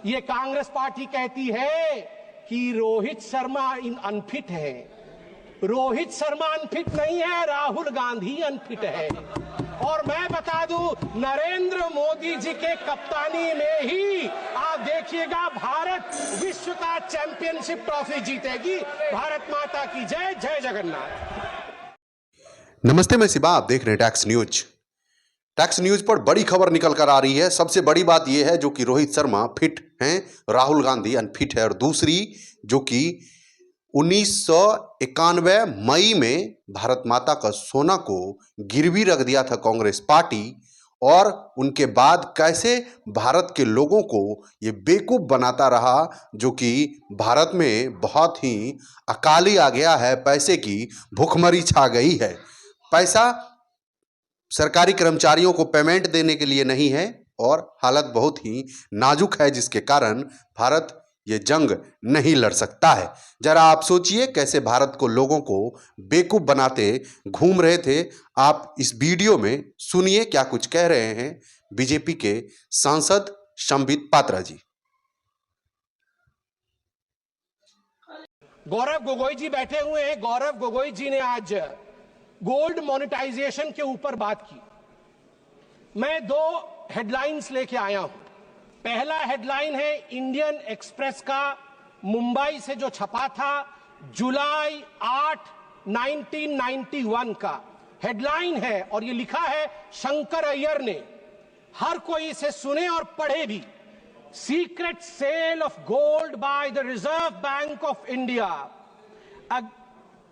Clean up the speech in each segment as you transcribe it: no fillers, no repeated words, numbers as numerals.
ये कांग्रेस पार्टी कहती है कि रोहित शर्मा अनफिट है। रोहित शर्मा अनफिट नहीं है, राहुल गांधी अनफिट है। और मैं बता दूं, नरेंद्र मोदी जी के कप्तानी में ही आप देखिएगा भारत विश्व का चैंपियनशिप ट्रॉफी जीतेगी। भारत माता की जय, जय जगन्नाथ। नमस्ते, मैं शिवा, आप देख रहे हैं टैक्स न्यूज। टैक्स न्यूज पर बड़ी खबर निकल कर आ रही है। सबसे बड़ी बात यह है जो कि रोहित शर्मा फिट हैं, राहुल गांधी अनफिट है। और दूसरी जो कि 1991 मई में भारत माता का सोना को गिरवी रख दिया था कांग्रेस पार्टी, और उनके बाद कैसे भारत के लोगों को ये बेवकूफ़ बनाता रहा, जो कि भारत में बहुत ही अकाली आ गया है, पैसे की भुखमरी छा गई है। पैसा सरकारी कर्मचारियों को पेमेंट देने के लिए नहीं है और हालत बहुत ही नाजुक है, जिसके कारण भारत ये जंग नहीं लड़ सकता है। जरा आप सोचिए कैसे भारत को लोगों को बेवकूफ़ बनाते घूम रहे थे। आप इस वीडियो में सुनिए क्या कुछ कह रहे हैं बीजेपी के सांसद संबित पात्रा जी। गौरव गोगोई जी बैठे हुए हैं। गौरव गोगोई जी ने आज गोल्ड मोनेटाइजेशन के ऊपर बात की। मैं दो हेडलाइंस लेके आया हूं। पहला हेडलाइन है इंडियन एक्सप्रेस का मुंबई से जो छपा था, जुलाई 8, 1991 का हेडलाइन है, और ये लिखा है शंकर अय्यर ने। हर कोई इसे सुने और पढ़े भी। Secret sale of gold by the Reserve Bank of India,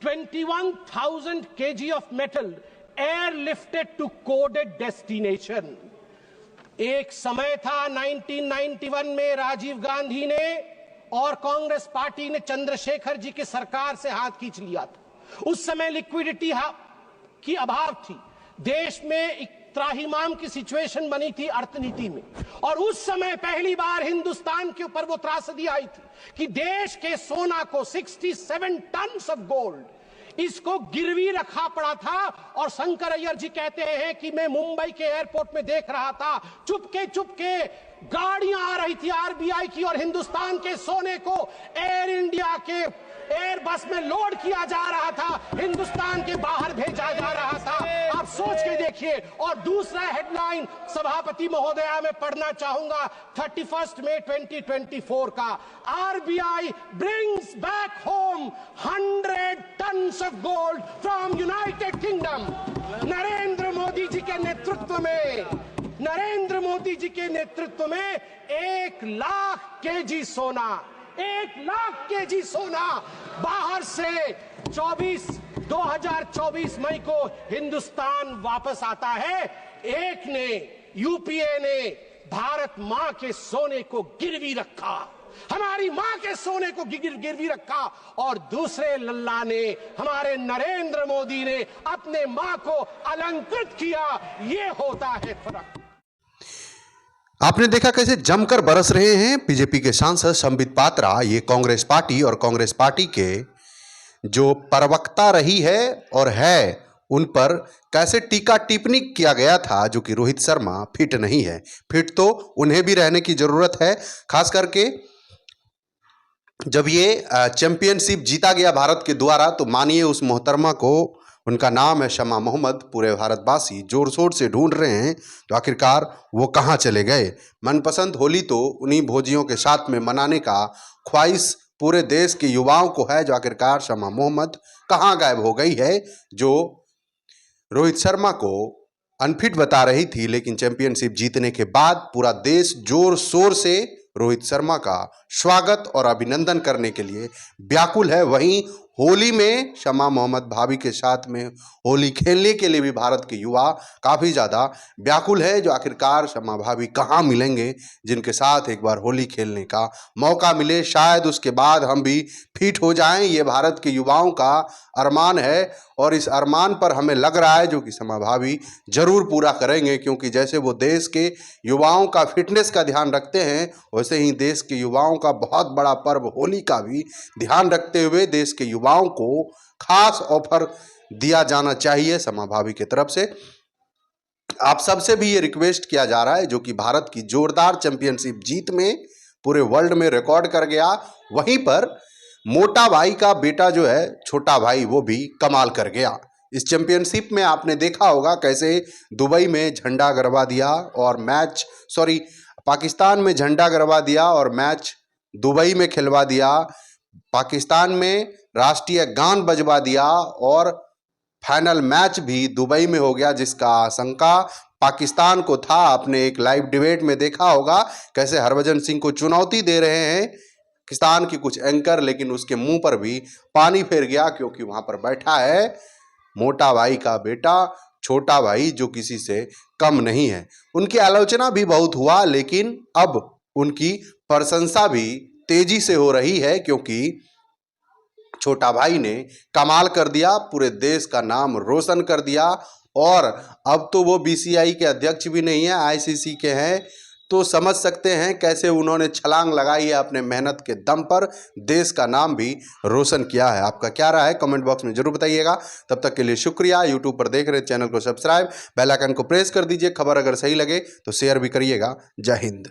21,000 kg of metal airlifted to coded destination। एक समय था 1991 में राजीव गांधी ने और कांग्रेस पार्टी ने चंद्रशेखर जी की सरकार से हाथ खींच लिया था। उस समय लिक्विडिटी की अभाव थी, देश में एक त्राहिमाम की सिचुएशन बनी थी अर्थनीति में। और उस समय पहली बार हिंदुस्तान के ऊपर वो त्रासदी आई थी कि देश के सोना को 67 टन ऑफ गोल्ड इसको गिरवी रखा पड़ा था। और शंकर अय्यर जी कहते हैं कि मैं मुंबई के एयरपोर्ट में देख रहा था, चुपके चुपके गाड़ियां आ रही थी आरबीआई की, और हिंदुस्तान के सोने को एयर इंडिया के एयरबस में लोड किया जा रहा था, हिंदुस्तान के बाहर भेजा जा रहा था। आप सोच के देखिए। और दूसरा हेडलाइन सभापति महोदया में पढ़ना चाहूंगा, 31 मई 2024 का, RBI brings back home 100 tons of gold from United Kingdom. Narendra Modi ji के नेतृत्व में, नरेंद्र मोदी जी के नेतृत्व में 1 लाख केजी सोना, 1 लाख केजी सोना बाहर से 2024 मई को हिंदुस्तान वापस आता है। एक ने, यूपीए ने भारत मां के सोने को गिरवी रखा, हमारी मां के सोने को गिरवी रखा, और दूसरे लल्ला ने, हमारे नरेंद्र मोदी ने अपने मां को अलंकृत किया। ये होता है फर्क। आपने देखा कैसे जमकर बरस रहे हैं बीजेपी के सांसद संबित पात्रा। ये कांग्रेस पार्टी और कांग्रेस पार्टी के जो प्रवक्ता रही है और है, उन पर कैसे टीका टिप्पणी किया गया था, जो कि रोहित शर्मा फिट नहीं है। फिट तो उन्हें भी रहने की जरूरत है, खास करके जब ये चैंपियनशिप जीता गया भारत के द्वारा, तो मानिए उस मोहतरमा को, उनका नाम है शमा मोहम्मद, पूरे भारतवासी जोर शोर से ढूंढ रहे हैं तो आखिरकार वो कहाँ चले गए। मनपसंद होली तो उन्हीं भोजियों के साथ में मनाने का ख्वाहिश पूरे देश के युवाओं को है, जो आखिरकार शमा मोहम्मद कहाँ गायब हो गई है, जो रोहित शर्मा को अनफिट बता रही थी। लेकिन चैंपियनशिप जीतने के बाद पूरा देश जोर शोर से रोहित शर्मा का स्वागत और अभिनंदन करने के लिए व्याकुल है। वहीं होली में शमा मोहम्मद भाभी के साथ में होली खेलने के लिए भी भारत के युवा काफ़ी ज़्यादा व्याकुल है, जो आखिरकार शमा भाभी कहाँ मिलेंगे, जिनके साथ एक बार होली खेलने का मौका मिले। शायद उसके बाद हम भी फिट हो जाएं, ये भारत के युवाओं का अरमान है, और इस अरमान पर हमें लग रहा है जो कि शमा भाभी जरूर पूरा करेंगे, क्योंकि जैसे वो देश के युवाओं का फिटनेस का ध्यान रखते हैं, वैसे ही देश के युवाओं का बहुत बड़ा पर्व होली का भी ध्यान रखते हुए देश के युवाओं को खास ऑफर दिया जाना चाहिए शमा भाभी की तरफ से। आप सबसे भी ये रिक्वेस्ट किया जा रहा है, जो कि भारत की जोरदार चैंपियनशिप जीत में पूरे वर्ल्ड में रिकॉर्ड कर गया। वहीं पर मोटा भाई का बेटा जो है छोटा भाई, वो भी कमाल कर गया। इस चैंपियनशिप में आपने देखा होगा कैसे दुबई में झंडा गड़वा दिया और पाकिस्तान में झंडा गड़वा दिया और मैच दुबई में खिलवा दिया। पाकिस्तान में राष्ट्रीय गान बजवा दिया और फाइनल मैच भी दुबई में हो गया, जिसका आशंका पाकिस्तान को था। आपने एक लाइव डिबेट में देखा होगा कैसे हरभजन सिंह को चुनौती दे रहे हैं पाकिस्तान की कुछ एंकर, लेकिन उसके मुंह पर भी पानी फेर गया, क्योंकि वहां पर बैठा है मोटा भाई का बेटा छोटा भाई, जो किसी से कम नहीं है। उनकी आलोचना भी बहुत हुआ, लेकिन अब उनकी प्रशंसा भी तेजी से हो रही है, क्योंकि छोटा भाई ने कमाल कर दिया, पूरे देश का नाम रोशन कर दिया। और अब तो वो बीसीसीआई के अध्यक्ष भी नहीं है, आईसीसी के हैं। तो समझ सकते हैं कैसे उन्होंने छलांग लगाई है अपने मेहनत के दम पर, देश का नाम भी रोशन किया है। आपका क्या राय है कमेंट बॉक्स में जरूर बताइएगा। तब तक के लिए शुक्रिया। यूट्यूब पर देख रहे चैनल को सब्सक्राइब, बेल आइकन को प्रेस कर दीजिए। खबर अगर सही लगे तो शेयर भी करिएगा। जय हिंद।